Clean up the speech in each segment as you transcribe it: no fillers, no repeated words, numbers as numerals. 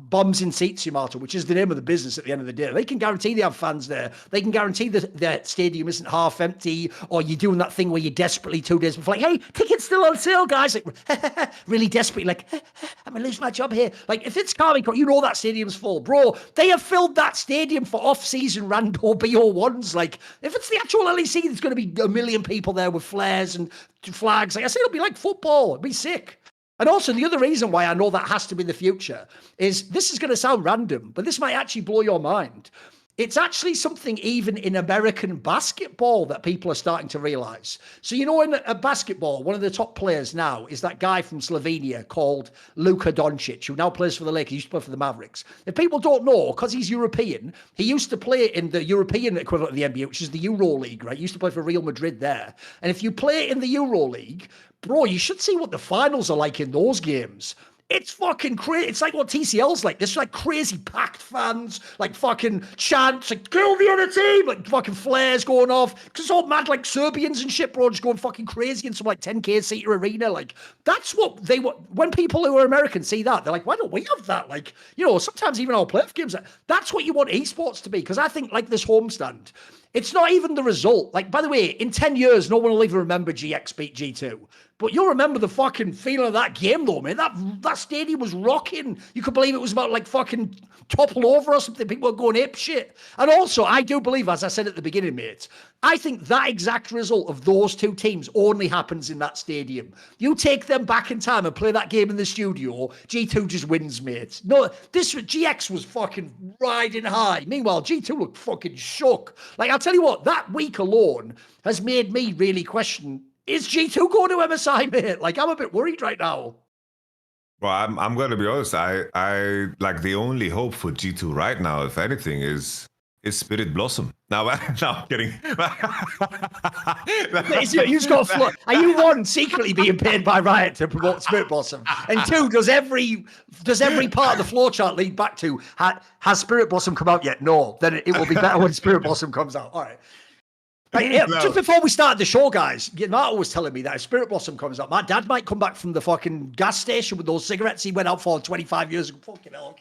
bombs in seats, Yamato, which is the name of the business at the end of the day. They can guarantee they have fans there. They can guarantee that the stadium isn't half empty, or you're doing that thing where you're desperately 2 days before, like, hey, tickets still on sale, guys. Like, really desperately, like, I'm going to lose my job here. Like, if it's Carling, you know that stadium's full. Bro, they have filled that stadium for off-season rando BO1s. Like, if it's the actual LEC, there's going to be a million people there with flares and flags. Like I said, it'll be like football. It'll be sick. And also, the other reason why I know that has to be the future is, this is going to sound random, but this might actually blow your mind. It's actually something even in American basketball that people are starting to realize. So, you know, in a basketball, one of the top players now is that guy from Slovenia called Luka Doncic, who now plays for the Lakers. He used to play for the Mavericks. If people don't know, because he's European, he used to play in the European equivalent of the NBA, which is the Euro League, right? He used to play for Real Madrid there. And if you play in the Euro League, bro, you should see what the finals are like in those games. It's fucking crazy. It's like what TCL's like. There's like crazy packed fans, like fucking chants, like kill the other team, like fucking flares going off. Because it's all mad, like Serbians and shit, bro, just going fucking crazy in some like 10K seater arena. Like, that's what they want. When people who are American see that, they're like, why don't we have that? Like, you know, sometimes even our playoff games, that's what you want esports to be. Because I think like this homestand, it's not even the result. Like, by the way, in 10 years, no one will even remember GX beat G2. But you'll remember the fucking feeling of that game, though, man. That stadium was rocking. You could believe it was about, like, fucking topple over or something. People were going ape shit. And also, I do believe, as I said at the beginning, mate, I think that exact result of those two teams only happens in that stadium. You take them back in time and play that game in the studio, G2 just wins, mate. No, this GX was fucking riding high. Meanwhile, G2 looked fucking shook. Like, I'll tell you what, that week alone has made me really question, is G2 going to MSI, mate? Like, I'm a bit worried right now. Well, I'm going to be honest. I like, the only hope for G2 right now, if anything, is Spirit Blossom. Now, I'm kidding. You just got flood. Are you, one, secretly being paid by Riot to promote Spirit Blossom? And two, does every part of the flowchart lead back to, has Spirit Blossom come out yet? No. Then it will be better when Spirit Blossom comes out. All right. Right, yeah, no. Just before we started the show, guys, Marta was telling me that if Spirit Blossom comes out, my dad might come back from the fucking gas station with those cigarettes he went out for 25 years ago. Fucking hell.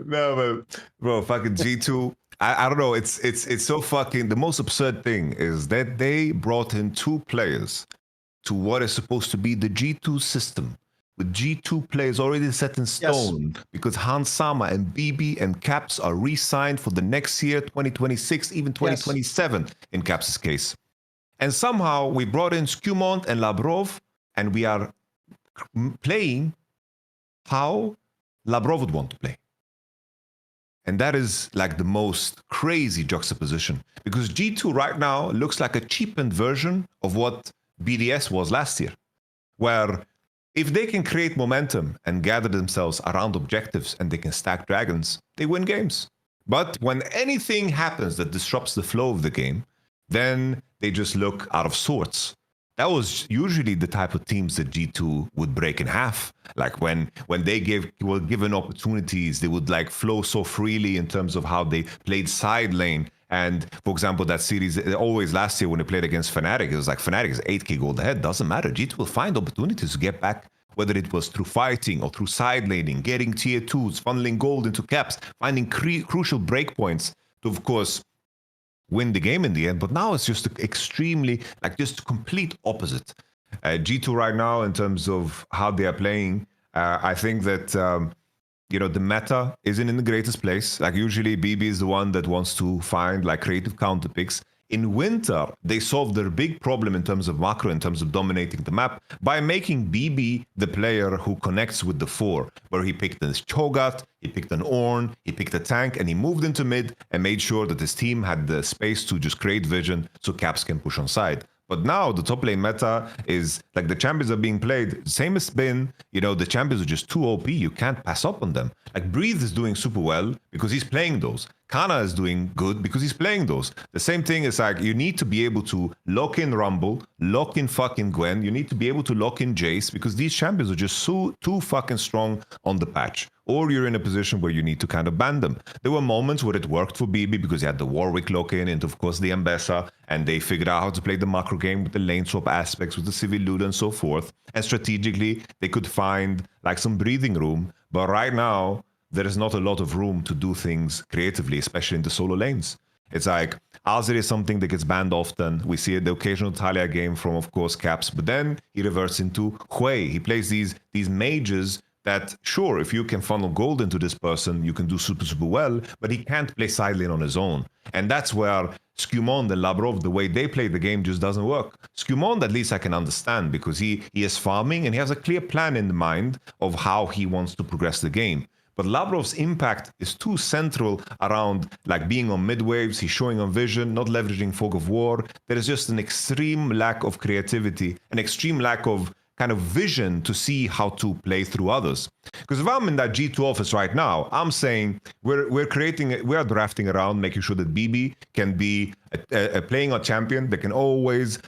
No, but bro, fucking G2. I don't know. It's so fucking. The most absurd thing is that they brought in 2 players to what is supposed to be the G2 system, with G2 players already set in stone, yes, because Hans Sama and BB and Caps are re-signed for the next year, 2026, even 2027, yes, in Caps' case. And somehow we brought in Skumont and Labrov, and we are playing how Labrov would want to play. And that is like the most crazy juxtaposition, because G2 right now looks like a cheapened version of what BDS was last year, where if they can create momentum and gather themselves around objectives and they can stack dragons, they win games. But when anything happens that disrupts the flow of the game, then they just look out of sorts. That was usually the type of teams that G2 would break in half. Like when they were given opportunities, they would like flow so freely in terms of how they played side lane. And for example, that series, always last year when they played against Fnatic, it was like Fnatic is 8k gold ahead. Doesn't matter. G2 will find opportunities to get back, whether it was through fighting or through side laning, getting tier 2s, funneling gold into Caps, finding crucial breakpoints to, of course, win the game in the end. But now it's just extremely, like, just complete opposite. G2 right now, in terms of how they are playing, I think that you know, the meta isn't in the greatest place. Like, usually BB is the one that wants to find like creative counter picks. In winter, they solved their big problem in terms of macro, in terms of dominating the map, by making BB the player who connects with the 4, where he picked a Cho'Gath, he picked an Ornn, he picked a tank, and he moved into mid and made sure that his team had the space to just create vision so Caps can push on side. But now the top lane meta is like, the champions are being played. Same as been, you know, the champions are just too OP. You can't pass up on them. Like, Breathe is doing super well because he's playing those. Kana is doing good because he's playing those. The same thing is like you need to be able to lock in Rumble, lock in fucking Gwen. You need to be able to lock in Jace because these champions are just too fucking strong on the patch. Or you're in a position where you need to kind of ban them. There were moments where it worked for BB because you had the Warwick lock-in and of course the Ambessa, and they figured out how to play the macro game with the lane swap aspects, with the Civil Loot and so forth. And strategically, they could find like some breathing room. But right now, there is not a lot of room to do things creatively, especially in the solo lanes. It's like Azir is something that gets banned often. We see the occasional Talia game from, of course, Caps, but then he reverts into Hui. He plays these mages that, sure, if you can funnel gold into this person, you can do super, super well, but he can't play side lane on his own. And that's where Scumond and Labrov, the way they play the game just doesn't work. Scumond, at least I can understand, because he is farming and he has a clear plan in mind of how he wants to progress the game. But Labrov's impact is too central around like being on mid waves, he's showing on vision, not leveraging Fog of War. There is just an extreme lack of creativity, an extreme lack of kind of vision to see how to play through others. Because if I'm in that G2 office right now, I'm saying we're drafting around, making sure that BB can be playing a champion that can always,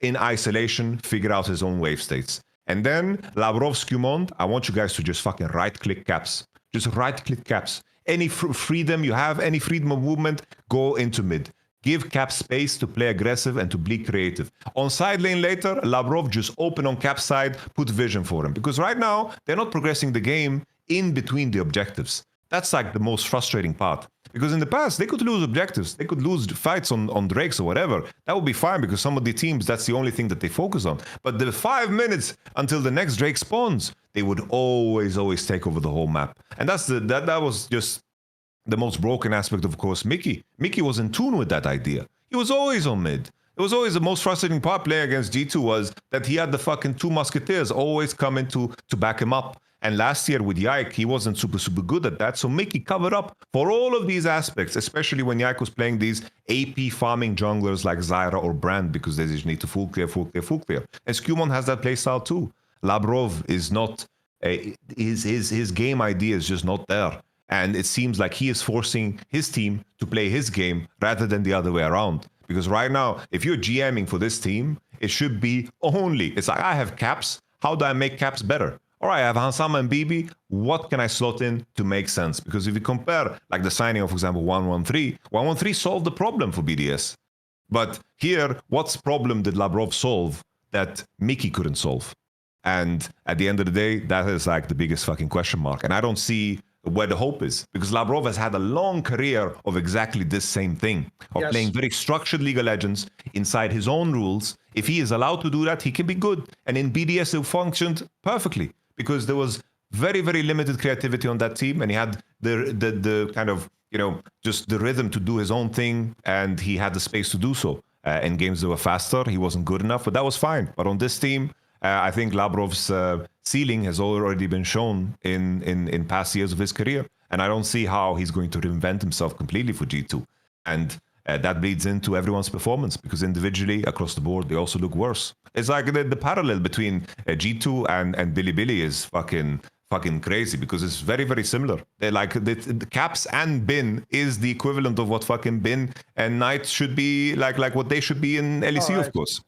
in isolation, figure out his own wave states. And then Labrov, Scumond, I want you guys to just fucking right-click Caps. Just right-click Caps. Any freedom you have, any freedom of movement, go into mid. Give Cap space to play aggressive and to be creative. On side lane later, Labrov just open on Cap's side, put vision for him. Because right now, they're not progressing the game in between the objectives. That's like the most frustrating part. Because in the past, they could lose objectives. They could lose fights on Drakes or whatever. That would be fine because some of the teams, that's the only thing that they focus on. But the 5 minutes until the next Drake spawns, they would always take over the whole map. And that was just the most broken aspect, of course, Mickey. Mickey was in tune with that idea. He was always on mid. It was always the most frustrating part playing against G2 was that he had the fucking two musketeers always coming to back him up. And last year with Yike, he wasn't super good at that. So Mickey covered up for all of these aspects, especially when Yike was playing these AP farming junglers like Zyra or Brand, because they just need to full clear. And Scumon has that playstyle too. Labrov is not, his game idea is just not there. And it seems like he is forcing his team to play his game rather than the other way around. Because right now, if you're GMing for this team, it should be only, it's like, I have Caps. How do I make Caps better? All right, I have Hansama and BB. What can I slot in to make sense? Because if you compare, like the signing of, for example, 113 solved the problem for BDS. But here, what's problem did Labrov solve that Mickey couldn't solve? And at the end of the day, that is like the biggest fucking question mark. And I don't see where the hope is, because Labrov has had a long career of exactly this same thing, of playing very structured League of Legends inside his own rules. If he is allowed to do that, he can be good. And in BDS, it functioned perfectly because there was very, very limited creativity on that team, and he had the kind of, you know, just the rhythm to do his own thing, and he had the space to do so. In games that were faster, he wasn't good enough, but that was fine. But on this team, I think Labrov's ceiling has already been shown in past years of his career. And I don't see how he's going to reinvent himself completely for G2. And that bleeds into everyone's performance, because individually, across the board, they also look worse. It's like the parallel between G2 and Bilibili is fucking crazy, because it's very, very similar. They're like the Caps and Bin is the equivalent of what fucking Bin and Knight should be, like what they should be in LEC, of course.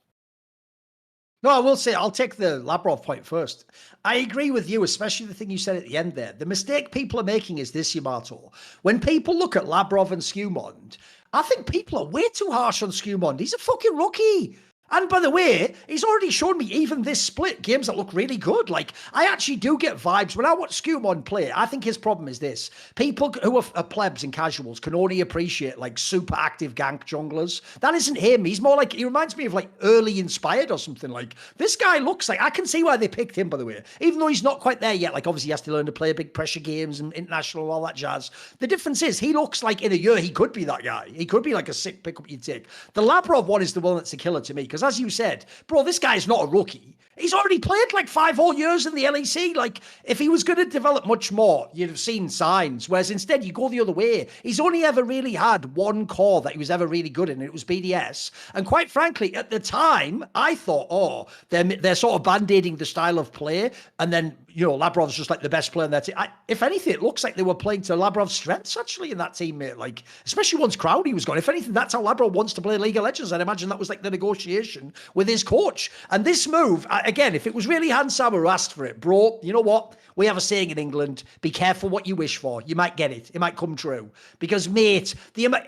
No, I will say, I'll take the Labrov point first. I agree with you, especially the thing you said at the end there. The mistake people are making is this, Yamato. When people look at Labrov and Scumond, I think people are way too harsh on Scumond. He's a fucking rookie. And by the way, he's already shown me even this split games that look really good. Like, I actually do get vibes. When I watch Scumon play, I think his problem is this. People who are plebs and casuals can only appreciate, like, super active gank junglers. That isn't him. He's more like, he reminds me of, like, early inspired or something. Like, this guy looks like, I can see why they picked him, by the way. Even though he's not quite there yet. Like, obviously he has to learn to play big pressure games and international and all that jazz. The difference is, he looks like in a year he could be that guy. He could be like a sick pickup you'd take. The Labrov one is the one that's a killer to me, because as you said, bro, this guy's not a rookie. He's already played like 5 whole years in the LEC. Like, if he was going to develop much more, you'd have seen signs. Whereas instead, you go the other way. He's only ever really had one core that he was ever really good in, and it was BDS. And quite frankly, at the time, I thought, oh, they're sort of band-aiding the style of play, and then, you know, Labrov's just like the best player in their team. If anything, it looks like they were playing to Labrov's strengths, actually, in that team, mate. Like, especially once Crowley was gone. If anything, that's how Labrov wants to play League of Legends. I'd imagine that was like the negotiation with his coach. And this move, again, if it was really Hans Sama who asked for it, bro, you know what? We have a saying in England, be careful what you wish for. You might get it. It might come true. Because, mate,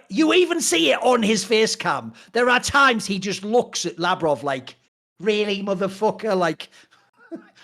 you even see it on his face cam. There are times he just looks at Labrov like, really, motherfucker? Like,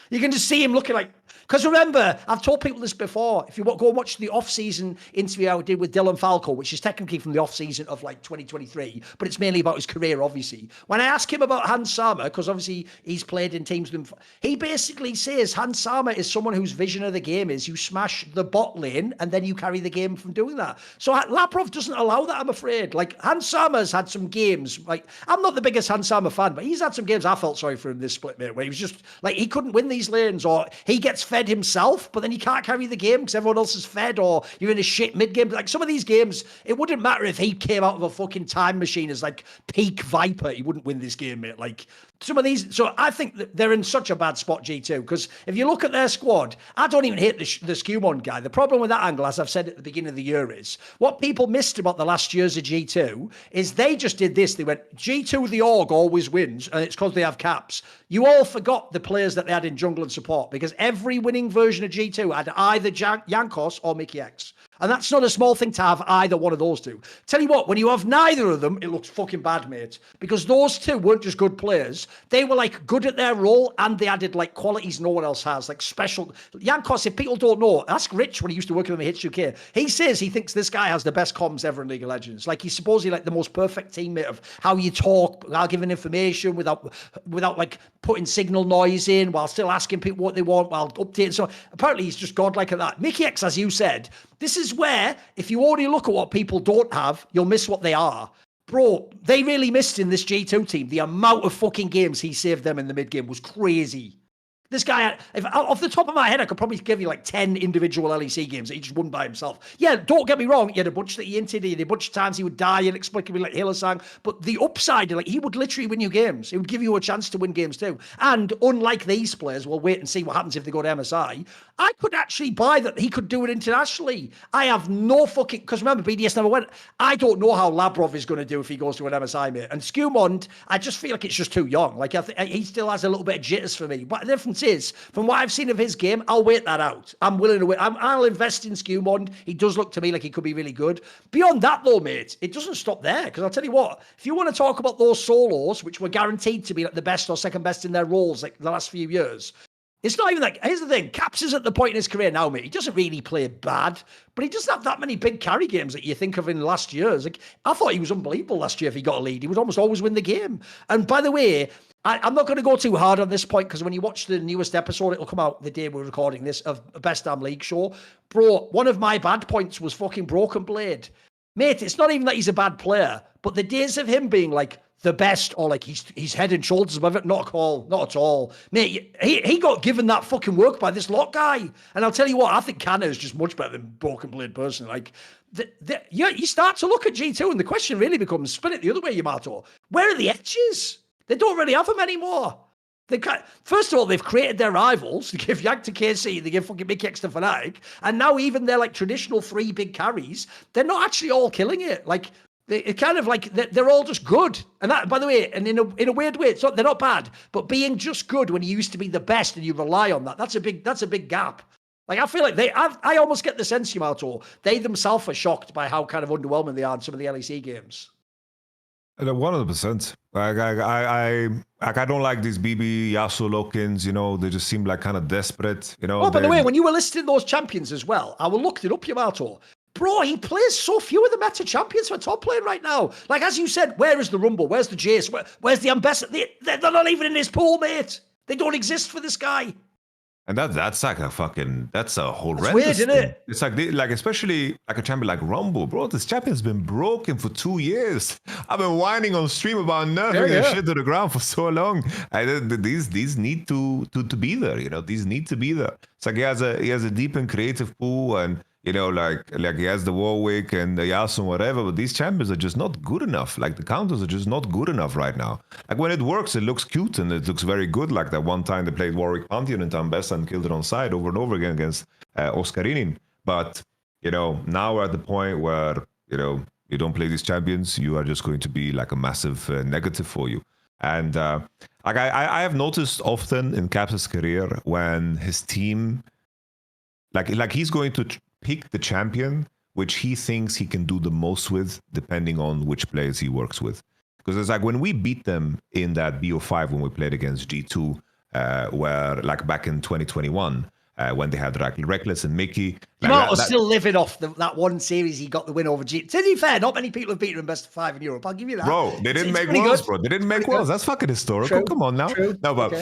you can just see him looking like, because remember, I've told people this before, if you go and watch the off-season interview I did with Dylan Falco, which is technically from the off-season of like 2023, but it's mainly about his career, obviously. When I ask him about Hans Sama, because obviously he's played in teams with him, he basically says Hans Sama is someone whose vision of the game is you smash the bot lane and then you carry the game from doing that. So Labrov doesn't allow that, I'm afraid. Like, Hans Sama's had some games, like, I'm not the biggest Hans Sama fan, but he's had some games I felt sorry for him this split, mate, where he was just, like, he couldn't win these lanes, or he gets fed himself, but then he can't carry the game because everyone else is fed, or you're in a shit mid-game. Like, some of these games, it wouldn't matter if he came out of a fucking time machine as like peak Viper, he wouldn't win this game, mate. Like, some of these, so I think that they're in such a bad spot, G2, because if you look at their squad, I don't even hate the Skewmon guy. The problem with that angle, as I've said at the beginning of the year, is what people missed about the last years of G2 is they just did this. They went, G2, the org always wins, and it's because they have caps. You all forgot the players that they had in jungle and support, because every winning version of G2 had either Jankos or Mickey X. And that's not a small thing to have either one of those two. Tell you what, when you have neither of them, it looks fucking bad, mate. Because those two weren't just good players. They were like good at their role, and they added like qualities no one else has, like special. Jankos, if people don't know, ask Rich when he used to work with him at H2K. He says he thinks this guy has the best comms ever in League of Legends. Like, he's supposedly like the most perfect teammate of how you talk while giving information without like putting signal noise in, while still asking people what they want, while updating. So apparently he's just godlike at that. Mickey X, as you said, this is where, if you only look at what people don't have, you'll miss what they are. Bro, they really missed in this G2 team. The amount of fucking games he saved them in the mid-game was crazy. This guy, off the top of my head, I could probably give you like 10 individual LEC games that he just won by himself. Yeah, don't get me wrong. He had a bunch that he inted. He had a bunch of times he would die inexplicably like Hillsang. But the upside, like, he would literally win you games. He would give you a chance to win games too. And unlike these players, we'll wait and see what happens if they go to MSI. I could actually buy that he could do it internationally. I have no fucking, because remember, BDS never went. I don't know how Labrov is going to do if he goes to an MSI, mate. And Skewmond, I just feel like it's just too young. Like, he still has a little bit of jitters for me. But the difference is, from what I've seen of his game, I'll wait that out. I'm willing to wait. I'll invest in Skewmond. He does look to me like he could be really good. Beyond that, though, mate, it doesn't stop there. Because I'll tell you what, if you want to talk about those solos, which were guaranteed to be like the best or second best in their roles like the last few years, it's not even like, here's the thing, Caps is at the point in his career now, mate. He doesn't really play bad, but he doesn't have that many big carry games that you think of in the last years. Like, I thought he was unbelievable last year if he got a lead. He would almost always win the game. And by the way, I'm not going to go too hard on this point, because when you watch the newest episode, it'll come out the day we're recording this, of Best Damn League show. Bro, one of my bad points was fucking Broken Blade. Mate, it's not even that he's a bad player, but the days of him being like the best, or like he's head and shoulders above it, not at all. Mate, he got given that fucking work by this lot guy. And I'll tell you what, I think Canna is just much better than Broken Blade personally. Like, you start to look at G2 and the question really becomes, spin it the other way, Yamato. Where are the edges? They don't really have them anymore. First of all, they've created their rivals. They give Yank to KC, they give fucking Mickey X to Fnatic, and now even their like traditional 3 big carries, they're not actually all killing it. Like, it kind of like they're all just good. And that, by the way, and in a weird way, they're not bad, but being just good when you used to be the best and you rely on that, that's a big gap. Like, I feel like I almost get the sense, Yamato, they themselves are shocked by how kind of underwhelming they are in some of the LEC games. 100%. Like, I don't like these BB Yasuo Lokins, you know, they just seem like kind of desperate, you know. Oh, by the way, when you were listing those champions as well, I looked it up, Yamato. Bro, he plays so few of the meta champions for top lane right now. Like, as you said, where is the Rumble? Where's the Jace? Where's the Ambassador? They're not even in his pool, mate. They don't exist for this guy. And that's like that's a horrendous weird, isn't thing. it? It's like especially like a champion like Rumble, bro. This champion's been broken for 2 years. I've been whining on stream about nerfing and shit to the ground for so long. These need to be there. You know, these need to be there. It's like he has a deep and creative pool, and you know, like he has the Warwick and the Jasun, whatever, but these champions are just not good enough. Like the counters are just not good enough right now. Like when it works, it looks cute and it looks very good. Like that one time they played Warwick Pantheon in Tambessa and killed it on side over and over again against Oscarinin. But, you know, now we're at the point where, you know, you don't play these champions, you are just going to be like a massive negative for you. And like I have noticed often in Caps' career when his team, like he's going to pick the champion which he thinks he can do the most with, depending on which players he works with. Because it's like when we beat them in that BO5 when we played against G2, where like back in 2021, when they had like Reckless and Mickey. Like was still living off that one series he got the win over G. To be fair, not many people have beaten him best of 5 in Europe. I'll give you that. Bro, they didn't make worlds, bro. They didn't make worlds. That's fucking historical. True. Come on now. True. No, but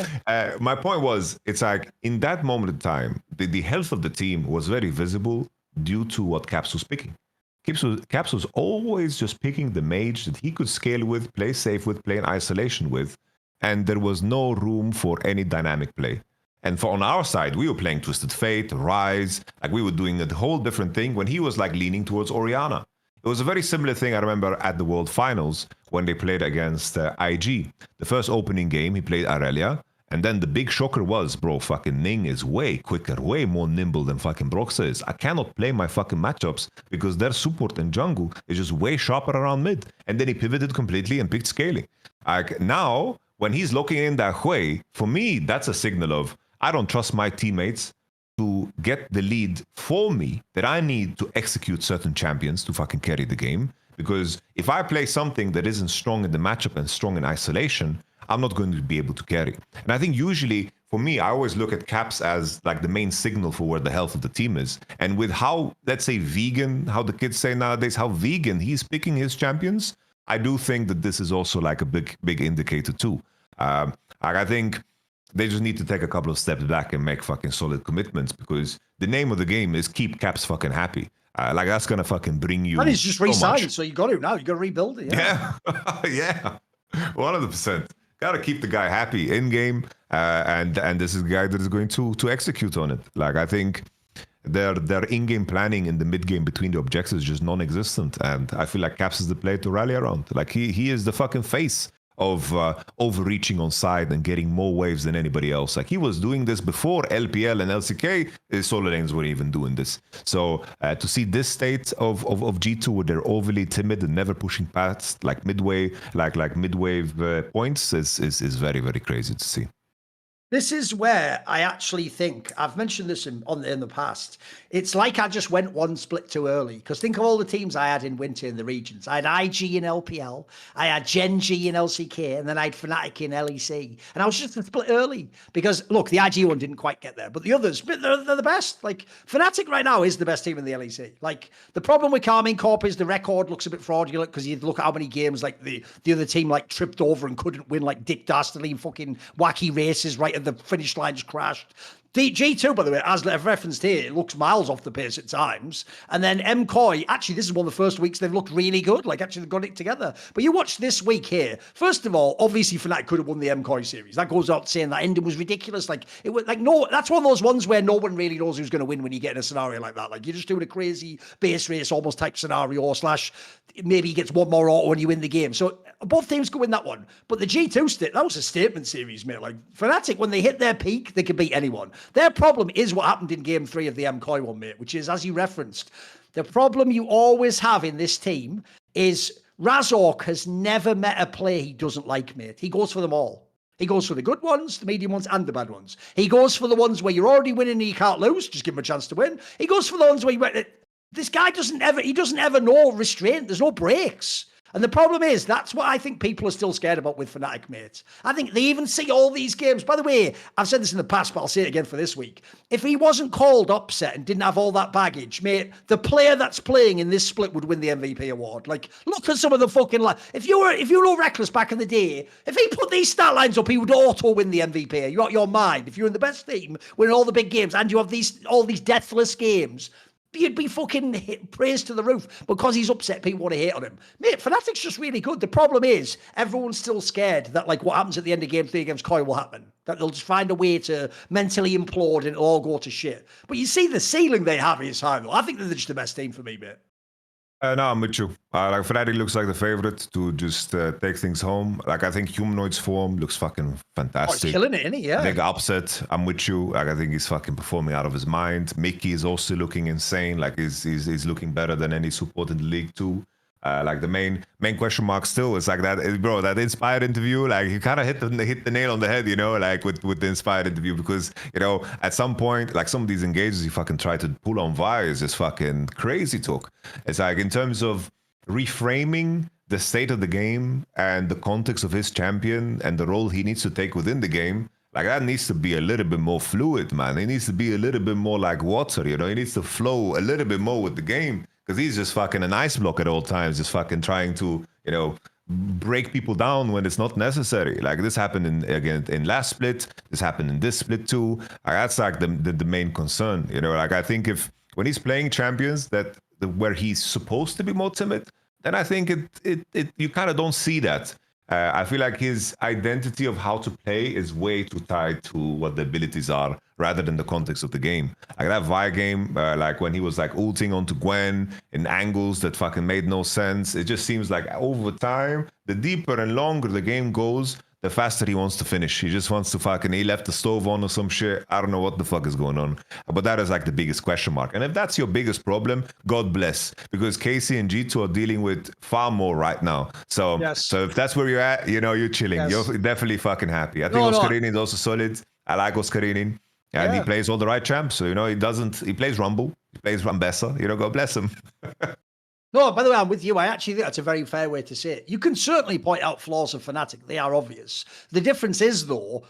my point was, it's like in that moment in time, the health of the team was very visible due to what Caps was picking. Caps was always just picking the mage that he could scale with, play safe with, play in isolation with, and there was no room for any dynamic play. And on our side, we were playing Twisted Fate, Rise, like we were doing a whole different thing when he was like leaning towards Orianna. It was a very similar thing I remember at the World Finals when they played against IG. The first opening game, he played Aurelia, and then the big shocker was, bro, fucking Ning is way quicker, way more nimble than fucking Broxa is. I cannot play my fucking matchups because their support and jungle is just way sharper around mid. And then he pivoted completely and picked scaling. Like now, when he's looking in that way, for me, that's a signal of, I don't trust my teammates to get the lead for me that I need to execute certain champions to fucking carry the game. Because if I play something that isn't strong in the matchup and strong in isolation, I'm not going to be able to carry. And I think usually, for me, I always look at Caps as like the main signal for where the health of the team is. And with how, let's say, vegan, how the kids say nowadays, how vegan he's picking his champions, I do think that this is also like a big indicator too. I think they just need to take a couple of steps back and make fucking solid commitments, because the name of the game is keep Caps fucking happy. Like that's gonna fucking bring you. And he's just re-signed, so you got to now. You got to rebuild it. Yeah, yeah, 100%. Got to keep the guy happy in game, and this is the guy that is going to execute on it. Like I think their in-game planning in the mid-game between the objectives is just non-existent, and I feel like Caps is the player to rally around. Like he is the fucking face of overreaching on side and getting more waves than anybody else. Like he was doing this before LPL and LCK. Solo lanes weren't even doing this. So to see this state of G2 where they're overly timid and never pushing past like midway, like mid-wave points is very, very crazy to see. This is where I actually think, I've mentioned this in the past, it's like I just went one split too early. Because think of all the teams I had in winter in the regions. I had IG in LPL, I had Gen G in LCK, and then I had Fnatic in LEC. And I was just a split early. Because, look, the IG one didn't quite get there. But the others, they're the best. Like, Fnatic right now is the best team in the LEC. Like, the problem with Carmine Corp is the record looks a bit fraudulent, because you look at how many games, like, the other team, like, tripped over and couldn't win, like, Dick Dastardly and fucking wacky races right at the finish line, just crashed. G2, by the way, as I've referenced here, it looks miles off the pace at times. And then MCoy, actually, this is one of the first weeks they've looked really good. Like, actually, they've got it together. But you watch this week here. First of all, obviously, Fnatic could have won the MCoy series. That goes out saying that ending was ridiculous. Like, it was like, no, that's one of those ones where no one really knows who's going to win when you get in a scenario like that. Like, you're just doing a crazy base race almost type scenario, slash maybe he gets one more auto when you win the game. So both teams could win that one. But the G2 that was a statement series, mate. Like, Fnatic, when they hit their peak, they could beat anyone. Their problem is what happened in game 3 of the MCoy one, mate, which is, as you referenced, the problem you always have in this team is Razork has never met a play he doesn't like, mate. He goes for them all. He goes for the good ones, the medium ones, and the bad ones. He goes for the ones where you're already winning and you can't lose, just give him a chance to win. He goes for the ones where this guy doesn't ever know restraint. There's no breaks. And the problem is, that's what I think people are still scared about with Fnatic, mate. I think they even see all these games. By the way, I've said this in the past, but I'll say it again for this week. If he wasn't called upset and didn't have all that baggage, mate, the player that's playing in this split would win the MVP award. Like, look at some of the fucking, like, if you were Reckless back in the day, if he put these stat lines up, he would auto win the MVP. You got your mind. If you're in the best team, winning all the big games, and you have all these deathless games, you'd be fucking praised to the roof. Because he's upset, people want to hate on him. Mate, Fnatic's just really good. The problem is, everyone's still scared that, like, what happens at the end of game 3 against Koi will happen. That they'll just find a way to mentally implode and it'll all go to shit. But you see the ceiling they have is high, though. I think they're just the best team for me, mate. No, I'm with you. Like Fnatic looks like the favorite to just take things home. Like I think Humanoid's form looks fucking fantastic. Oh, he's killing it, isn't he? Yeah. Big upset. I'm with you. Like I think he's fucking performing out of his mind. Mickey is also looking insane. Like he's looking better than any support in the league too. Like the main question mark still is like that, bro. That Inspired interview, like you kind of hit the nail on the head, you know, like with the Inspired interview, because you know at some point, like some of these engages you fucking try to pull on VAR is just fucking crazy talk. It's like in terms of reframing the state of the game and the context of his champion and the role he needs to take within the game. Like that needs to be a little bit more fluid, man. It needs to be a little bit more like water, you know. It needs to flow a little bit more with the game. Because he's just fucking an ice block at all times, just fucking trying to, you know, break people down when it's not necessary. Like this happened in last split, this happened in this split too. That's like the main concern, you know. Like I think if when he's playing champions where he's supposed to be more timid, then I think it you kind of don't see that. I feel like his identity of how to play is way too tied to what the abilities are rather than the context of the game. Like that Vi game, like when he was like ulting onto Gwen in angles that fucking made no sense. It just seems like over time, the deeper and longer the game goes, the faster he wants to finish. He just wants to fucking, he left the stove on or some shit. I don't know what the fuck is going on. But that is like the biggest question mark. And if that's your biggest problem, God bless. Because Casey and G2 are dealing with far more right now. So yes. So if that's where you're at, you know, you're chilling. Yes. You're definitely fucking happy. I think Oscarinin is also solid. I like Oscarinin. And he plays all the right champs. So, you know, he plays Rumble. He plays Rambessa. You know, God bless him. No, by the way, I'm with you. I actually think that's a very fair way to say it. You can certainly point out flaws of Fnatic. They are obvious. The difference is, though,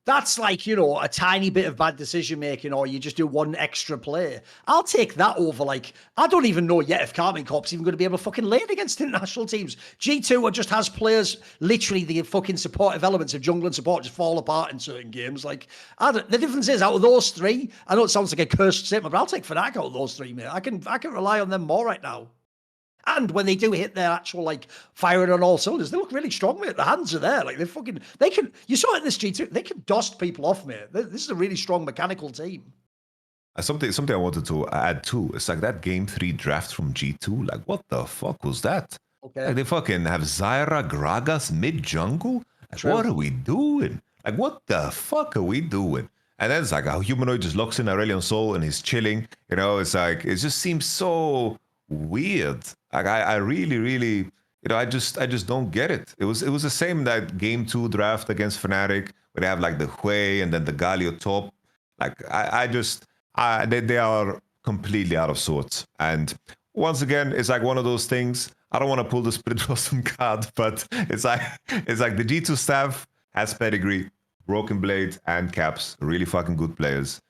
that's like, you know, a tiny bit of bad decision-making or you just do one extra play. I'll take that over, like, I don't even know yet if Karmine Corp's even going to be able to fucking lane against international teams. G2 just has players, literally the fucking supportive elements of jungle and support just fall apart in certain games. Like, the difference is, out of those three, I know it sounds like a cursed statement, but I'll take Fnatic out of those three, mate. I can rely on them more right now. And when they do hit their actual, like, firing on all cylinders, they look really strong, mate. The hands are there. Like, you saw it in this G2, they can dust people off, mate. This is a really strong mechanical team. Something I wanted to add too. It's like that game 3 draft from G2. Like, what the fuck was that? Okay. Like, they fucking have Zyra, Gragas, mid-jungle? Like, what are we doing? Like, what the fuck are we doing? And then it's like a humanoid just locks in Aurelion Sol and he's chilling. You know, it's like, it just seems so weird. Like I really, you know, I just don't get it. It was the same that game 2 draft against Fnatic where they have like the Hui and then the Galio top. Like they are completely out of sorts. And once again, it's like one of those things. I don't want to pull the Spirit Blossom card, but it's like the G2 staff has pedigree, Broken Blade and Caps, really fucking good players.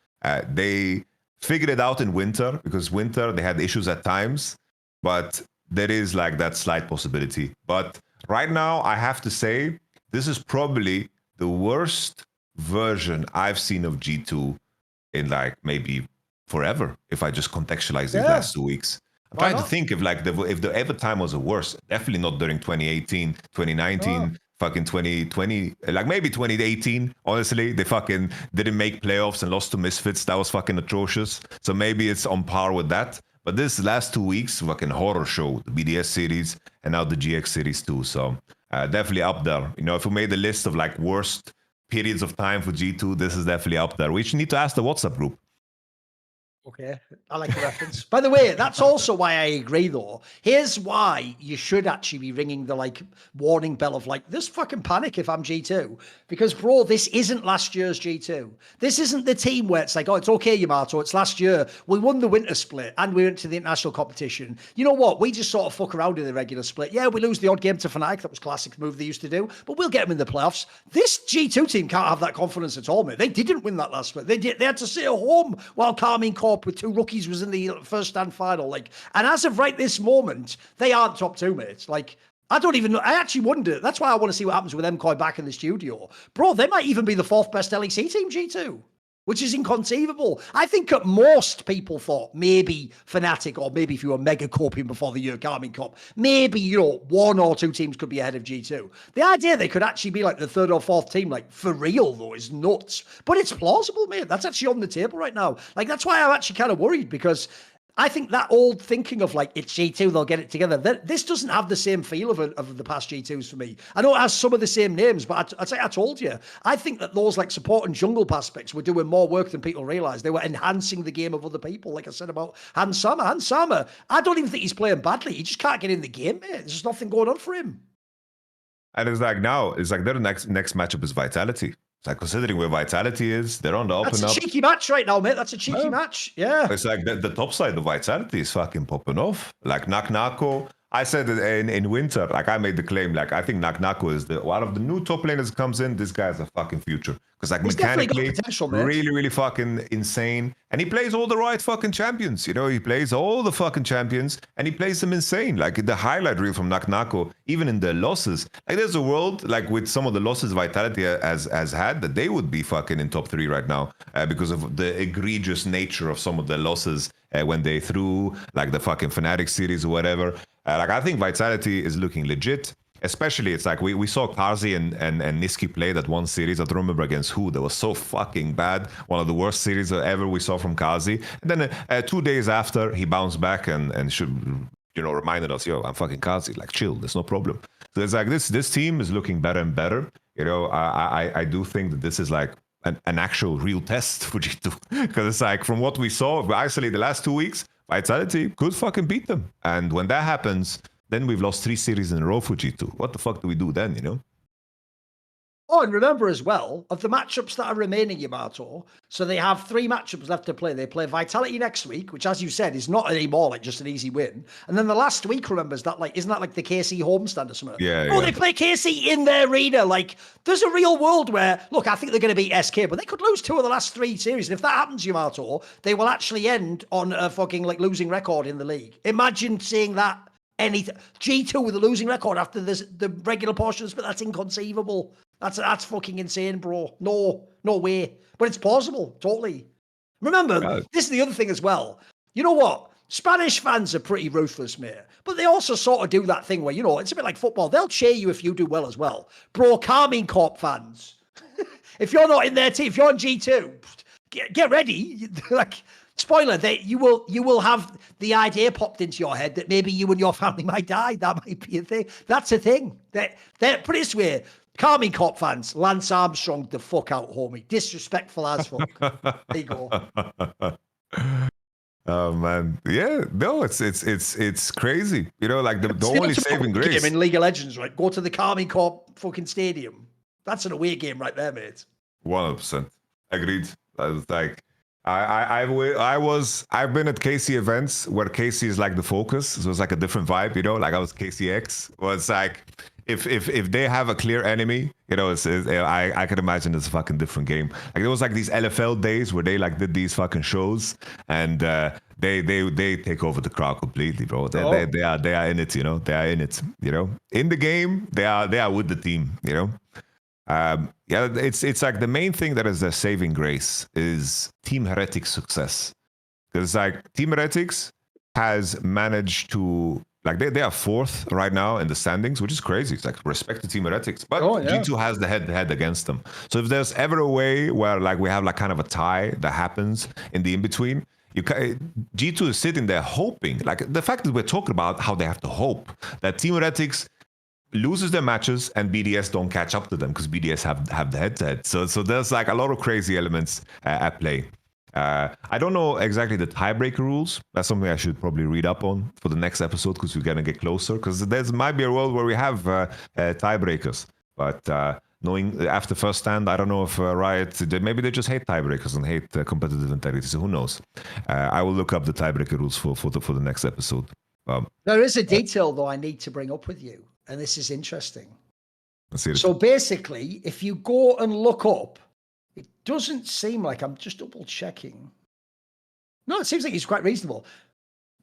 They figured it out in winter because winter they had issues at times. But there is like that slight possibility. But right now, I have to say, this is probably the worst version I've seen of G2 in like maybe forever, if I just contextualize these last 2 weeks. I'm trying to think if like if the ever time was the worst. Definitely not during 2018, 2019, fucking 2020, like maybe 2018. Honestly, they fucking didn't make playoffs and lost to Misfits. That was fucking atrocious. So maybe it's on par with that. But this last 2 weeks, fucking horror show, the BDS series and now the GX series too. So definitely up there. You know, if we made a list of like worst periods of time for G2, this is definitely up there. We should need to ask the WhatsApp group. Okay, I like the reference. By the way, that's also why I agree, though. Here's why you should actually be ringing the like warning bell of like this fucking panic if I'm G2, because bro, this isn't last year's G2. This isn't the team where it's like, oh, it's okay, Yamato. It's last year. We won the winter split and we went to the international competition. You know what? We just sort of fuck around in the regular split. Yeah, we lose the odd game to Fnatic. That was classic move they used to do, but we'll get them in the playoffs. This G2 team can't have that confidence at all, mate. They didn't win that last split. They had to sit at home while Carmine Corp with 2 rookies was in the first stand final. Like, and as of right this moment, they aren't top 2, mates. Like, I don't even know. I actually wonder. That's why I want to see what happens with MCoy back in the studio. Bro, they might even be the 4th best LEC team, G2, which is inconceivable. I think at most people thought maybe Fnatic, or maybe if you were mega coping before the year Garmin Cup, maybe, you know, 1 or 2 teams could be ahead of G2. The idea they could actually be like the 3rd or 4th team, like for real though, is nuts. But it's plausible, mate. That's actually on the table right now. Like, that's why I'm actually kind of worried, because I think that old thinking of like, it's G2, they'll get it together. This doesn't have the same feel of the past G2s for me. I know it has some of the same names, but I told you, I think that those like support and jungle aspects were doing more work than people realize. They were enhancing the game of other people. Like I said about Hans Sama, I don't even think he's playing badly. He just can't get in the game, mate. There's just nothing going on for him. And it's like now, it's like their next matchup is Vitality. It's like, considering where Vitality is, they're on the open up. That's a cheeky match right now, mate. That's a cheeky match. Yeah. It's like the top side of Vitality is fucking popping off. Like Naknako. I said it in winter, like I made the claim, like I think Naknako is one of the new top laners comes in. This guy's a fucking future. Because like he's mechanically, man. really fucking insane. And he plays all the right fucking champions. You know, he plays all the fucking champions and he plays them insane. Like the highlight reel from Naknako, even in the losses. Like there's a world, like with some of the losses Vitality has had, that they would be fucking in top 3 right now because of the egregious nature of some of the losses when they threw like the fucking Fnatic series or whatever. Like I think Vitality is looking legit. Especially, it's like we saw Karzi and Niski play that one series. I don't remember against who. That was so fucking bad. One of the worst series ever we saw from Karzi. And then 2 days after, he bounced back and should, you know, reminded us, yo, I'm fucking Karzi. Like, chill. There's no problem. So it's like this team is looking better and better. You know, I do think that this is like an actual real test for G2. Because it's like, from what we saw, actually the last 2 weeks, Vitality could fucking beat them. And when that happens, then we've lost 3 series in a row for G2. What the fuck do we do then, you know? Oh, and remember as well, of the matchups that are remaining, Yamato, so they have 3 matchups left to play. They play Vitality next week, which, as you said, is not anymore like just an easy win. And then the last week, remember, is that like, isn't that like the KC homestand or something? Yeah. Oh, they play KC in their arena. Like, there's a real world where, look, I think they're going to beat SK, but they could lose 2 of the last 3 series. And if that happens, Yamato, they will actually end on a fucking like losing record in the league. Imagine seeing that. G2 with a losing record after the regular portions, but that's inconceivable. That's fucking insane, bro. No way. But it's plausible, totally. Remember, this is the other thing as well. You know what? Spanish fans are pretty ruthless, mate. But they also sort of do that thing where, you know, it's a bit like football. They'll cheer you if you do well as well. Bro, Carmine Corp fans, if you're not in their team, if you're on G2, get ready. Like, spoiler, you will have the idea popped into your head that maybe you and your family might die. That might be a thing. That's a thing. Put it this way, Carmine Corp fans, Lance Armstrong the fuck out, homie. Disrespectful as fuck. There you go. Oh man, yeah, no, it's crazy. You know, like the only saving grace game in League of Legends, right? Go to the Carmine Corp fucking stadium. That's an away game right there, mate. 100% agreed. I was like, I've been at KC events where KC is like the focus, so it's like a different vibe, you know. Like I was KCX, where it's like if they have a clear enemy, you know, I can imagine it's a fucking different game. Like there was like these LFL days where they like did these fucking shows and they take over the crowd completely, bro. They are in it, you know. They are in it, you know. In the game, they are with the team, you know. Yeah, it's like the main thing that is their saving grace is Team Heretics' success. Because like Team Heretics has managed to, like they are 4th right now in the standings, which is crazy. It's like respect to Team Heretics, but G2 has the head-to-head against them. So if there's ever a way where like we have like kind of a tie that happens in the in-between, G2 is sitting there hoping, like the fact that we're talking about how they have to hope that Team Heretics loses their matches and BDS don't catch up to them because BDS have the head-to-head. So there's like a lot of crazy elements at play. I don't know exactly the tiebreaker rules. That's something I should probably read up on for the next episode because we're gonna get closer. Because there might be a world where we have tiebreakers, but knowing after first stand, I don't know if Riot maybe they just hate tiebreakers and hate competitive integrity. So who knows? I will look up the tiebreaker rules for the next episode. There is a detail though I need to bring up with you, and this is interesting. So basically, if you go and look up, it doesn't seem like, I'm just double checking. No, it seems like it's quite reasonable.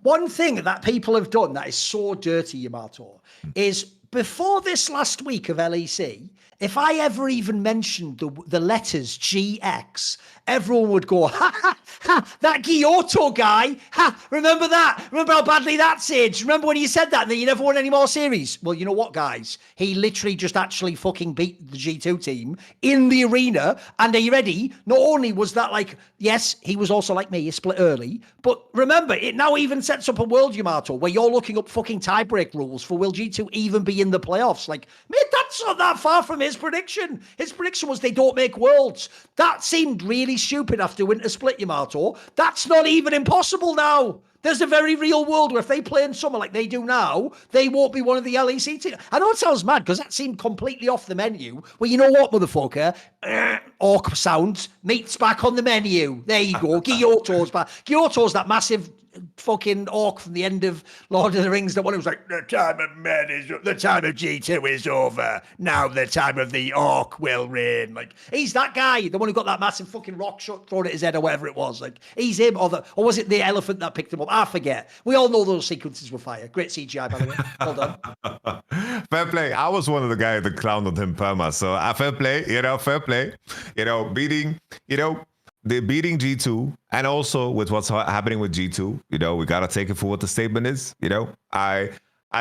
One thing that people have done that is so dirty, Yamato, is before this last week of LEC, if I ever even mentioned the letters GX, everyone would go, ha, ha, ha, that Gyotto guy, ha, remember that? Remember how badly that's aged? Remember when you said that and then you never won any more series? Well, you know what, guys? He literally just actually fucking beat the G2 team in the arena. And are you ready? Not only was that like, yes, he was also like me, he split early, but remember, it now even sets up a world, Yamato, where you're looking up fucking tiebreak rules for will G2 even be in the playoffs? Like, mate, that's not that far from his prediction. His prediction was they don't make worlds. That seemed really stupid after Winter Split, Yamato. That's not even impossible now. There's a very real world where if they play in summer like they do now, they won't be one of the LEC teams. I know it sounds mad because that seemed completely off the menu. Well, you know what, motherfucker? Orc sounds. Meat's back on the menu. There you go. Gyotto's back. Gyotto's that massive fucking orc from the end of Lord of the Rings, that one who was like, the time of men is, the time of G2 is over. Now the time of the orc will reign. Like, he's that guy, the one who got that massive fucking rock shot thrown at his head or whatever it was. Like, he's him, or was it the elephant that picked him up? I forget. We all know those sequences were fire. Great CGI, by the way. Well done. Fair play. I was one of the guys that clowned on him perma. So fair play, fair play. Beating, they're beating G2, and also with what's happening with G2, we gotta take it for what the statement is. I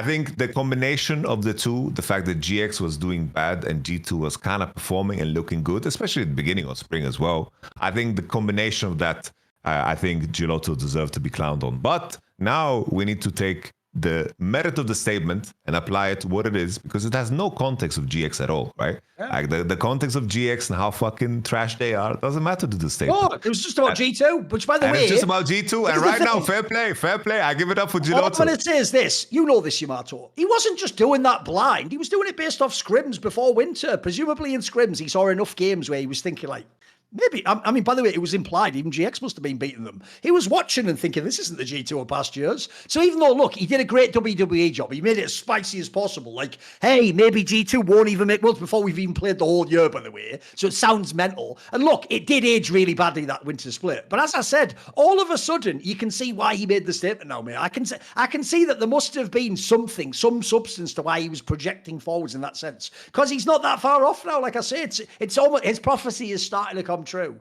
think the combination of the two, the fact that GX was doing bad and G2 was kind of performing and looking good, especially at the beginning of spring as well. I think the combination of that, I think Gelotto deserved to be clowned on. But now we need to take the merit of the statement and apply it to what it is, because it has no context of GX at all, right? Yeah. Like the context of GX and how fucking trash they are doesn't matter to the statement. Oh, it was just about G2, which, by the way, it's just about G2. And right now, fair play. I give it up for Gelotto. All I'm going to say is this: you know this, Yamato. He wasn't just doing that blind. He was doing it based off scrims before winter. Presumably in scrims, he saw enough games where he was thinking like, maybe, I mean, by the way, it was implied even GX must have been beating them. He was watching and thinking, this isn't the G2 of past years. So even though, look, he did a great WWE job, he made it as spicy as possible. Like, hey, maybe G2 won't even make worlds before we've even played the whole year, by the way. So it sounds mental. And look, it did age really badly, that winter split. But as I said, all of a sudden, you can see why he made the statement now, mate. I can see that there must have been something, some substance to why he was projecting forwards in that sense. Because he's not that far off now. Like I say, it's almost, his prophecy is starting to come true.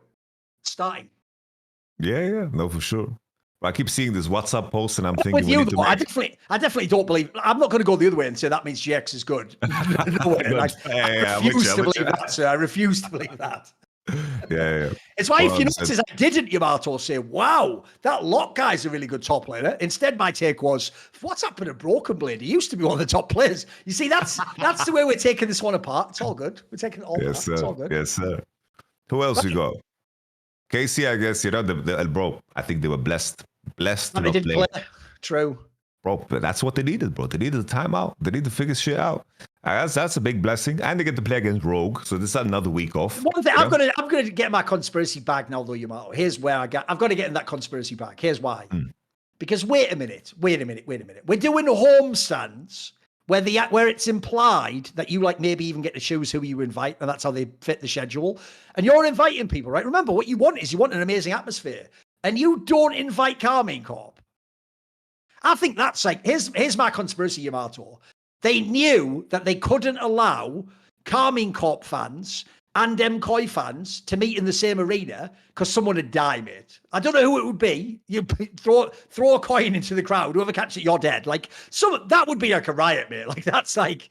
Starting. Yeah, no, for sure. But I keep seeing this WhatsApp post, and I'm thinking, with you, though, I definitely don't believe. I'm not going to go the other way and say that means GX is good. No way. I refuse to believe that, sir. I refuse to believe that. Yeah. It's why, if you notice, I didn't, Yamato, say, wow, that Lock guy's a really good top player. Instead, my take was, what's happened to Broken Blade? He used to be one of the top players. You see, that's the way we're taking this one apart. It's all good. We're taking it all apart. Sir. It's all good. Yes, sir. Who else you got? Casey, I guess, bro, I think they were blessed. Blessed to not play. True. Bro, but that's what they needed, bro. They needed a timeout. They need to figure shit out. That's a big blessing. And they get to play against Rogue, so this is another week off. One thing, I'm gonna get my conspiracy bag now, though, Yamato. Here's where I've got to get in that conspiracy bag. Here's why. Because wait a minute. We're doing home stands where it's implied that you maybe even get to choose who you invite, and that's how they fit the schedule. And you're inviting people, right? Remember, what you want is an amazing atmosphere, and you don't invite Carmine Corp. I think that's here's my conspiracy, Yamato. They knew that they couldn't allow Carmine Corp fans and MCOY fans to meet in the same arena because someone had died, mate. I don't know who it would be. You throw a coin into the crowd. Whoever catches it, you're dead. Like that would be like a riot, mate. Like that's like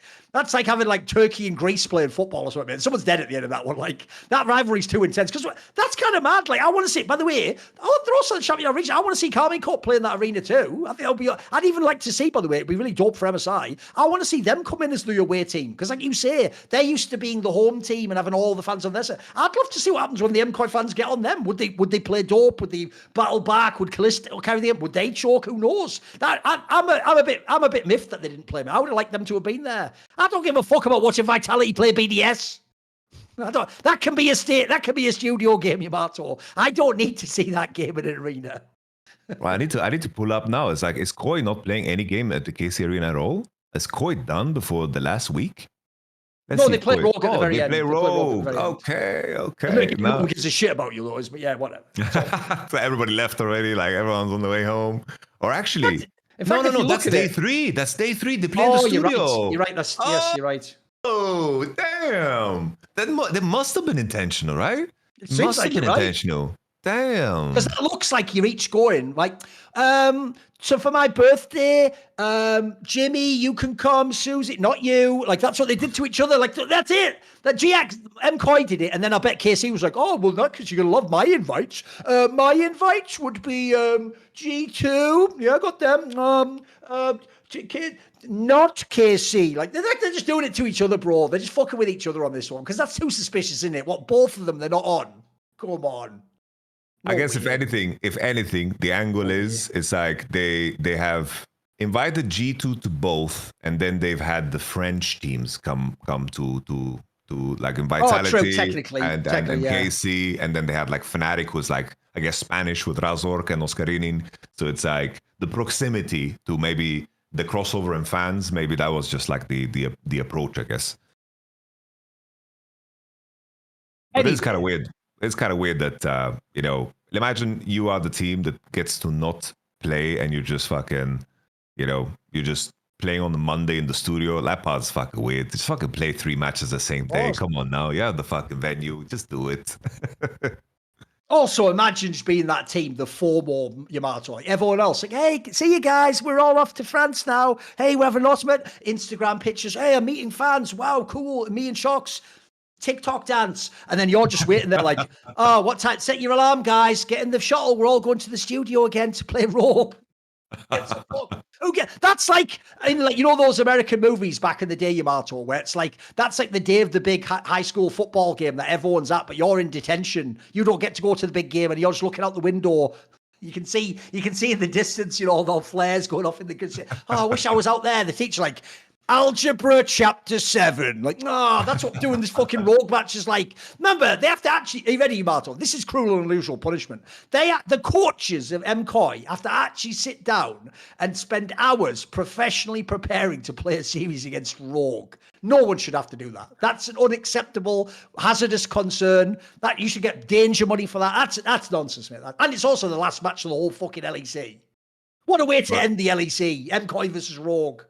having like Turkey and Greece playing football or something. Man. Someone's dead at the end of that one. Like that rivalry's too intense because that's kind of mad. Like I want to see. By the way, they're also the champion region. I want to see Carmine Cup play in that arena too. I think it'll be. I'd even like to see. By the way, it'd be really dope for MSI. I want to see them come in as the away team because, like you say, they're used to being the home team and having all the fans on their side. I'd love to see what happens when the MCOI fans get on them. Would they play dope? Would they battle back? Would Callisto carry them? Would they choke? Who knows? I'm a bit miffed that they didn't play me. I would have liked them to have been there. I don't give a fuck about watching Vitality play BDS. That can be a studio game, Yamato. I don't need to see that game in an arena. Well, I need to pull up now. It's like, is Koi not playing any game at the KC Arena at all? Is Koi done before the last week? No, they play Rogue at the very end. They play Rogue. Okay. No one gives a shit about you, Lois, but yeah, whatever. So everybody left already. Like everyone's on the way home. Or actually, no. That's day 3. That's day 3. They play in the studio. You're right. Yes, you're right. Oh, damn. That must have been intentional, right? It seems like intentional. Damn. Because it looks like you're each going like, so for my birthday, Jimmy, you can come, Susie, not you. Like that's what they did to each other. Like that's it. That GX MCOI did it, and then I bet KC was like, oh well, not because you're gonna love my invites. My invites would be G2. Yeah, I got them. Not KC. Like they're just doing it to each other, bro. They're just fucking with each other on this one because that's too suspicious, isn't it? What both of them they're not on. Come on. I guess if anything, the angle is it's like they have invited G2 to both, and then they've had the French teams come to like in Vitality and KC, and then they had like Fnatic, who's like I guess Spanish with Razork and Oscarinin. So it's like the proximity to maybe the crossover in fans. Maybe that was just like the approach, I guess. But it's kind of weird. It's kind of weird that, imagine you are the team that gets to not play and you're just fucking, you're just playing on the Monday in the studio. That part's fucking weird. Just fucking play 3 matches the same day. Awesome. Come on now. You have the fucking venue. Just do it. Also, imagine just being that team, the formal Yamato. Like everyone else, like, hey, see you guys. We're all off to France now. Hey, we're having lots of Instagram pictures. Hey, I'm meeting fans. Wow, cool. Me and Shocks. TikTok dance, and then you're just waiting there like, oh, what time? Set your alarm, guys. Get in the shuttle. We're all going to the studio again to play Rogue. That's like in those American movies back in the day, Yamato, where it's like that's like the day of the big high school football game that everyone's at, but you're in detention. You don't get to go to the big game, and you're just looking out the window. You can see in the distance, all the flares going off in the. Oh, I wish I was out there. The teacher like. Algebra chapter 7. Like, that's what doing this fucking Rogue match is like. Remember, they have to actually, are you ready, Yamato? This is cruel and unusual punishment. The coaches of MCOI have to actually sit down and spend hours professionally preparing to play a series against Rogue. No one should have to do that. That's an unacceptable, hazardous concern. That you should get danger money for that. That's nonsense, mate. And it's also the last match of the whole fucking LEC. What a way to end the LEC. MCOI versus Rogue.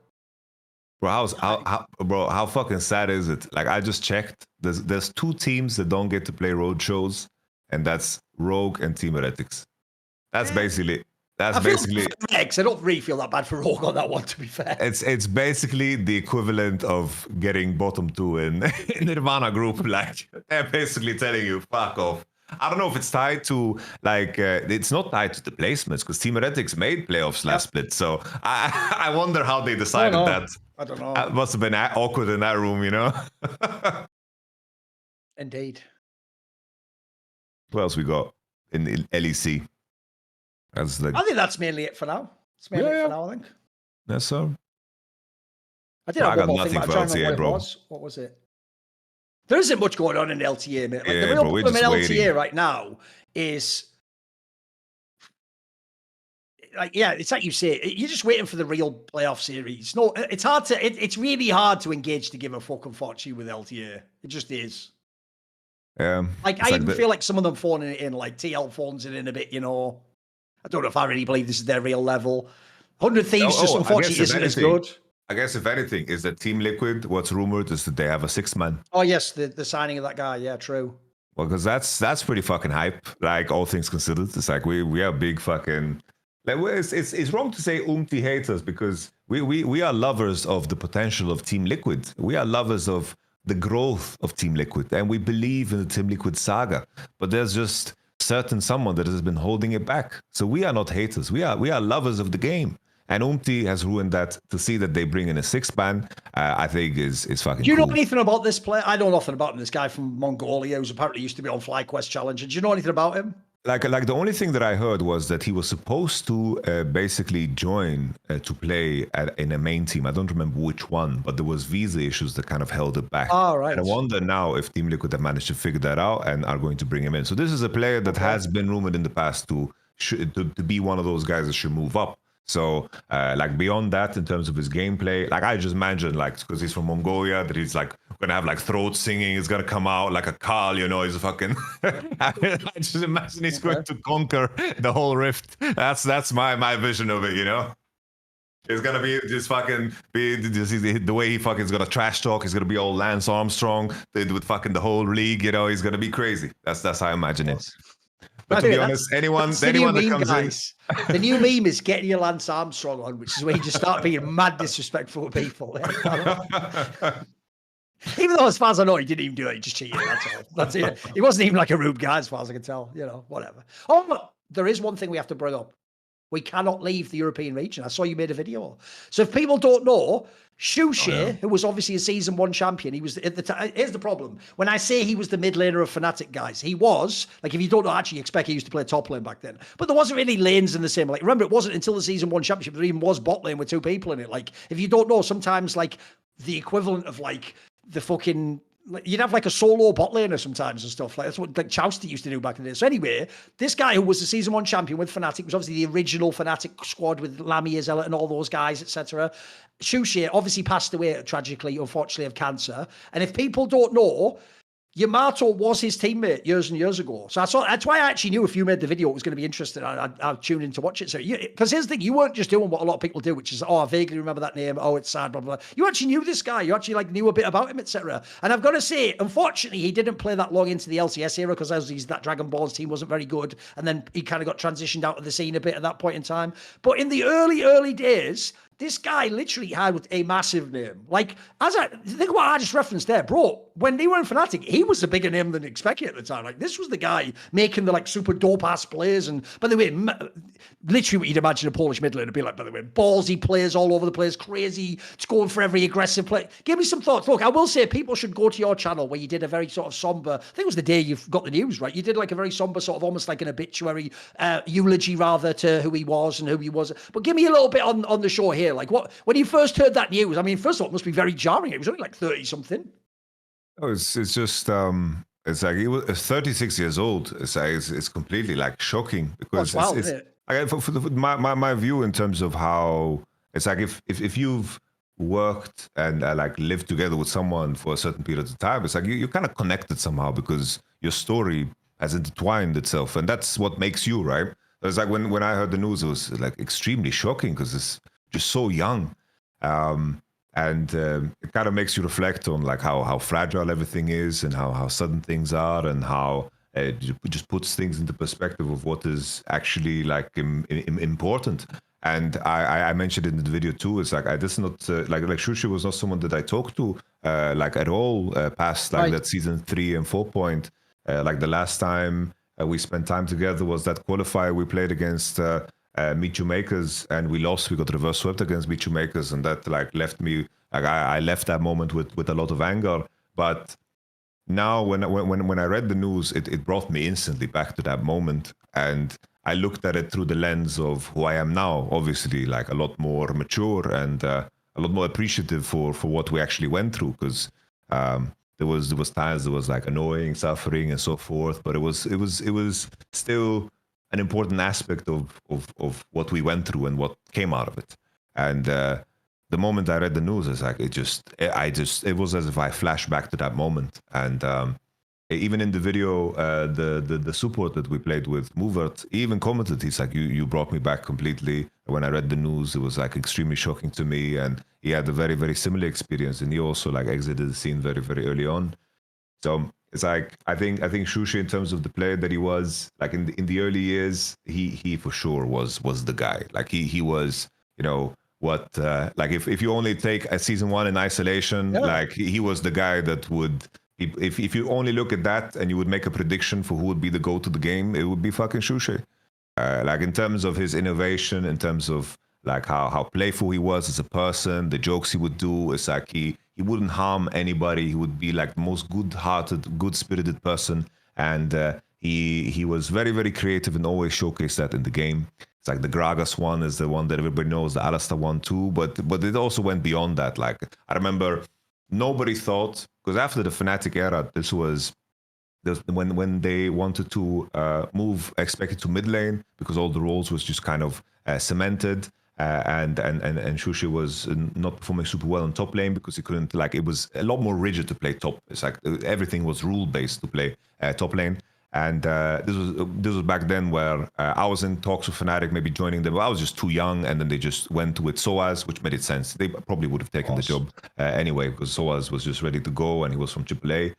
Bro, how fucking sad is it? Like I just checked. There's 2 teams that don't get to play road shows, and that's Rogue and Team Heretics. That's basically. I don't really feel that bad for Rogue on that one. To be fair, it's basically the equivalent of getting bottom 2 in Nirvana group. Like they're basically telling you, fuck off. I don't know if it's tied to it's not tied to the placements because Team Heretics made playoffs last split. So I wonder how they decided that. I don't know. It must have been awkward in that room, Indeed. What else we got in LEC? I think that's mainly it for now. It's mainly it for now, I think. That's so. I got nothing for LTA, bro. What was it? There isn't much going on in LTA, mate. Like, the real problem in LTA right now is, it's like you say, you're just waiting for the real playoff series. No, it's hard to, it's really hard to engage to give a fucking fortune with LTA. It just is. Yeah. I even feel like some of them phoning it in, like TL phones it in a bit, I don't know if I really believe this is their real level. 100 Thieves just unfortunately isn't as good. I guess if anything, is that Team Liquid, what's rumored is that they have a 6-man. Oh, yes, the signing of that guy. Yeah, true. Well, because that's pretty fucking hype. Like all things considered, it's like we are big fucking. Like it's wrong to say haters because we are lovers of the potential of Team Liquid. We are lovers of the growth of Team Liquid, and we believe in the Team Liquid saga. But there's just certain someone that has been holding it back. So we are not haters. We are lovers of the game. And has ruined that. To see that they bring in a 6th ban, I think is fucking. Do you cool. know anything about this player? I know nothing about him. This guy from Mongolia who's apparently used to be on FlyQuest Challenger. Do you know anything about him? Like the only thing that I heard was that he was supposed to basically join to play in a main team. I don't remember which one, but there was visa issues that kind of held it back. Oh, right. And I wonder now if Team Liquid have managed to figure that out and are going to bring him in. So this is a player that has been rumored in the past to be one of those guys that should move up. So, like beyond that, in terms of his gameplay, like I just imagine, like because he's from Mongolia, that he's like gonna have like throat singing. He's gonna come out like a Carl, you know. He's a fucking. I just imagine he's going to conquer the whole rift. That's my vision of it, you know. It's gonna be just fucking be the way he fucking is gonna trash talk. He's gonna be all Lance Armstrong with fucking the whole league, you know. He's gonna be crazy. That's how I imagine it. But to be honest, anyone that comes guys. In, the new meme is getting your Lance Armstrong on, which is where you just start being mad disrespectful to people. Even though, as far as I know, he didn't even do it. He just cheated. That's all. That's it. He wasn't even like a rude guy, as far as I can tell. You know, whatever. Oh, there is one thing we have to bring up. We cannot leave the European region. I saw you made a video. So if people don't know, Shushei, who was obviously a season 1 champion, he was at the time. Here's the problem. When I say he was the mid laner of Fnatic, guys, he was, like, if you don't know, actually expect he used to play top lane back then. But there wasn't really lanes in the same. Like, remember, it wasn't until the season 1 championship there even was bot lane with 2 people in it. Like, if you don't know, sometimes, like, the equivalent of, like, the fucking... Like, you'd have like a solo bot laner sometimes and stuff. Like that's what like Jousty used to do back in the day. So anyway, this guy who was the season 1 champion with Fnatic was obviously the original Fnatic squad with Banediesel and all those guys, etc. Shushi obviously passed away tragically, unfortunately, of cancer. And if people don't know, Yamato was his teammate years and years ago. So that's why I actually knew if you made the video, it was going to be interesting. I'll tune in to watch it. So, because here's the thing, you weren't just doing what a lot of people do, which is, oh, I vaguely remember that name. Oh, it's sad, blah, blah, blah. You actually knew this guy. You actually like knew a bit about him, etc. And I've got to say, unfortunately, he didn't play that long into the LCS era because that Dragon Balls team wasn't very good. And then he kind of got transitioned out of the scene a bit at that point in time. But in the early days, this guy literally had a massive name. Like, think what I just referenced there, bro. When they were in Fnatic, he was a bigger name than expected at the time. Like, this was the guy making the like super dope ass plays. And by the way, literally what you'd imagine a Polish mid laner to be like. By the way, ballsy players all over the place, crazy, just going for every aggressive play. Give me some thoughts. Look, I will say people should go to your channel where you did a very sort of somber. I think it was the day you got the news, right? You did like a very somber sort of almost like an obituary, eulogy rather to who he was and who he was. But give me a little bit on the show here. Like when you first heard that news, I mean, first of all, it must be very jarring. It was only like 30 something. Oh, it's just it's like he was 36 years old. It's completely like shocking because my view in terms of how it's like if you've worked and like lived together with someone for a certain period of time, it's like you're kind of connected somehow because your story has intertwined itself, and that's what makes you, right? It's like when I heard the news, it was like extremely shocking because it's just so young, and it kind of makes you reflect on like how fragile everything is and how sudden things are and how it just puts things into perspective of what is actually like important. And I mentioned in the video too, it's like this is not like Shushi was not someone that I talked to like at all past like that season 3 and 4 point. Like the last time we spent time together was that qualifier we played against Michu Makers, and we lost. We got reverse swept against Michu Makers, and that like left me like I left that moment with a lot of anger. But now when I read the news, it brought me instantly back to that moment, and I looked at it through the lens of who I am now. Obviously, like a lot more mature and a lot more appreciative for what we actually went through. Because there was times there was like annoying, suffering, and so forth. But it was still an important aspect of what we went through and what came out of it. And the moment I read the news, it's like it was as if I flashed back to that moment. And even in the video, the support that we played with, Movert, he even commented, he's like, you brought me back completely. When I read the news, it was like extremely shocking to me, and he had a very, very similar experience, and he also like exited the scene very, very early on. So It's like I think Shushi, in terms of the player that he was, like in the early years, he for sure was the guy. Like he was, you know, what like if you only take a season 1 in isolation, like he was the guy that would, if you only look at that and you would make a prediction for who would be the go to the game, it would be fucking Shushi. Like in terms of his innovation, in terms of like how playful he was as a person, the jokes he would do, it's like he wouldn't harm anybody. He would be like the most good-hearted, good-spirited person, and he was very, very creative and always showcased that in the game. It's like the Gragas one is the one that everybody knows, the Alistar one too, but it also went beyond that. Like I remember nobody thought, because after the Fnatic era, this was when they wanted to move expected to mid lane, because all the roles was just kind of cemented. And Shushi was not performing super well in top lane because he couldn't, like, it was a lot more rigid to play top. It's like everything was rule based to play top lane. And this was back then where I was in talks with Fnatic, maybe joining them. I was just too young, and then they just went with Soaz, which made it sense. They probably would have taken the job anyway, because Soaz was just ready to go, and he was from AAA.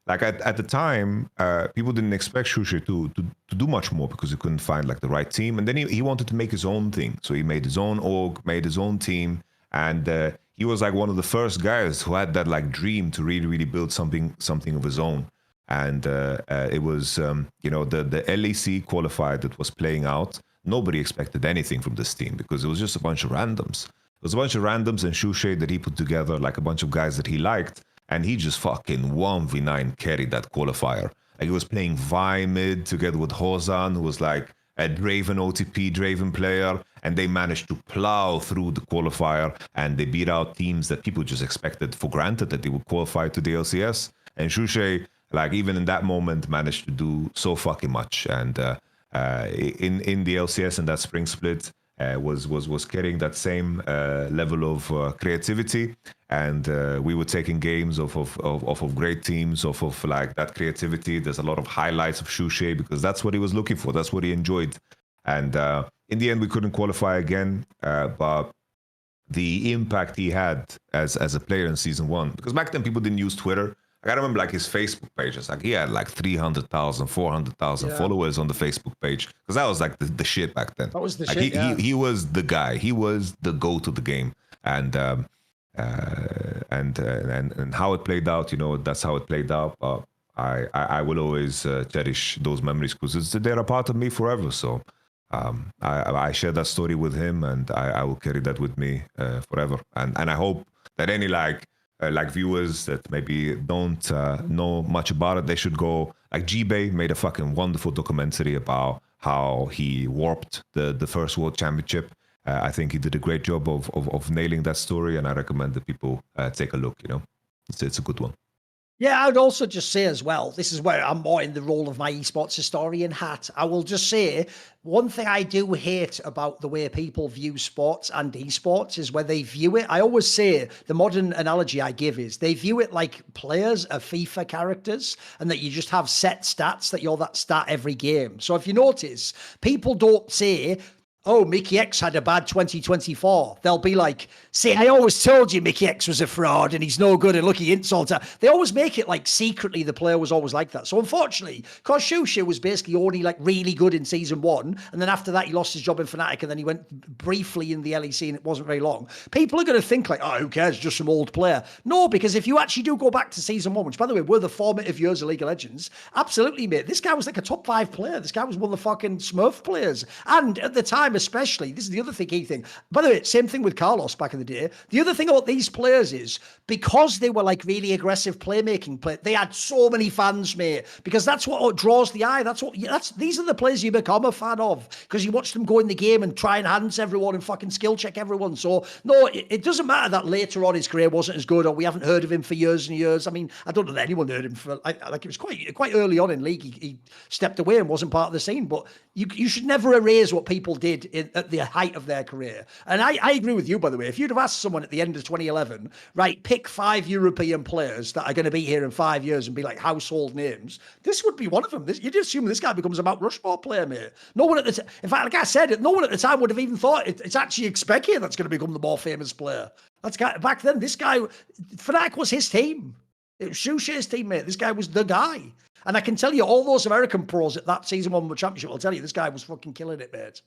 Like at the time, people didn't expect Shushi to do much more because he couldn't find like the right team. And then he wanted to make his own thing. So he made his own org, made his own team. And he was like one of the first guys who had that like dream to really, really build something of his own. And it was, you know, the LEC qualifier that was playing out. Nobody expected anything from this team because it was just a bunch of randoms. It was a bunch of randoms and Shushi that he put together, like a bunch of guys that he liked. And he just fucking 1v9 carried that qualifier. Like he was playing Vi mid together with Hozan, who was like a Draven OTP Draven player. And they managed to plow through the qualifier. And they beat out teams that people just expected for granted that they would qualify to the LCS. And Shushi, like even in that moment, managed to do so fucking much. And in the LCS and that spring split, was carrying that same level of creativity, and we were taking games off of great teams, off of like that creativity. There's a lot of highlights of Shushi because that's what he was looking for. That's what he enjoyed. And in the end, we couldn't qualify again, but the impact he had as a player in season 1, because back then people didn't use Twitter. I remember like his Facebook page. It's like he had like 300,000, 400,000 followers on the Facebook page, because that was like the shit back then. That was the like shit. He was the guy. He was the go to the game, and how it played out. You know, that's how it played out. I will always cherish those memories because they're a part of me forever. So I share that story with him, and I will carry that with me forever. And I hope that any like viewers that maybe don't know much about it, they should go. Like G-Bay made a fucking wonderful documentary about how he warped the first World Championship. I think he did a great job of nailing that story, and I recommend that people take a look. You know, it's a good one. Yeah, I'd also just say as well, this is where I'm more in the role of my esports historian hat. I will just say one thing I do hate about the way people view sports and esports is where they view it. I always say the modern analogy I give is they view it like players are FIFA characters and that you just have set stats, that you're that stat every game. So if you notice, people don't say, oh, Mickey X had a bad 2024. They'll be like, see, I always told you Mickey X was a fraud and he's no good and look, he insulted. They always make it like secretly the player was always like that. So unfortunately, because Shushi was basically only like really good in season 1, and then after that he lost his job in Fnatic, and then he went briefly in the LEC and it wasn't very long. People are going to think like, oh, who cares, just some old player. No, because if you actually do go back to season 1, which by the way were the formative years of League of Legends, absolutely, mate, this guy was like a top 5 player. This guy was one of the fucking Smurf players. And at the time, especially, this is the other key thing. By the way, same thing with Carlos back in the day. The other thing about these players is because they were like really aggressive playmaking, they had so many fans, mate, because that's what draws the eye. These are the players you become a fan of because you watch them go in the game and try and hands everyone and fucking skill check everyone. So no, it doesn't matter that later on his career wasn't as good or we haven't heard of him for years and years. I mean, I don't know that anyone heard him for like it was quite early on in league. He stepped away and wasn't part of the scene, but you should never erase what people did at the height of their career. And I agree with you, by the way. If you'd have asked someone at the end of 2011, right, pick 5 European players that are going to be here in 5 years and be like household names, this would be one of them. You'd assume this guy becomes a Mount Rushmore player, mate. No one at the in fact, like I said, no one at the time would have even thought it's actually Expecchia that's going to become the more famous player. Back then, this guy, Fnatic was his team. It was Shushei's teammate. This guy was the guy. And I can tell you, all those American pros at that season 1 championship, I'll tell you, this guy was fucking killing it, mate.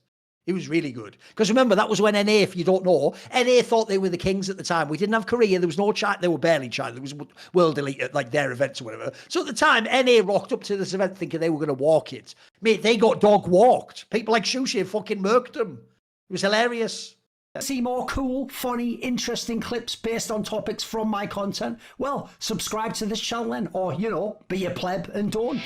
He was really good. Because remember, that was when NA, if you don't know, NA thought they were the kings at the time. We didn't have Korea. There was no China. They were barely China. There was World Elite at like their events or whatever. So at the time, NA rocked up to this event thinking they were going to walk it. Mate, they got dog walked. People like Shushi fucking murked them. It was hilarious. See more cool, funny, interesting clips based on topics from my content? Well, subscribe to this channel then, or, you know, be a pleb and don't.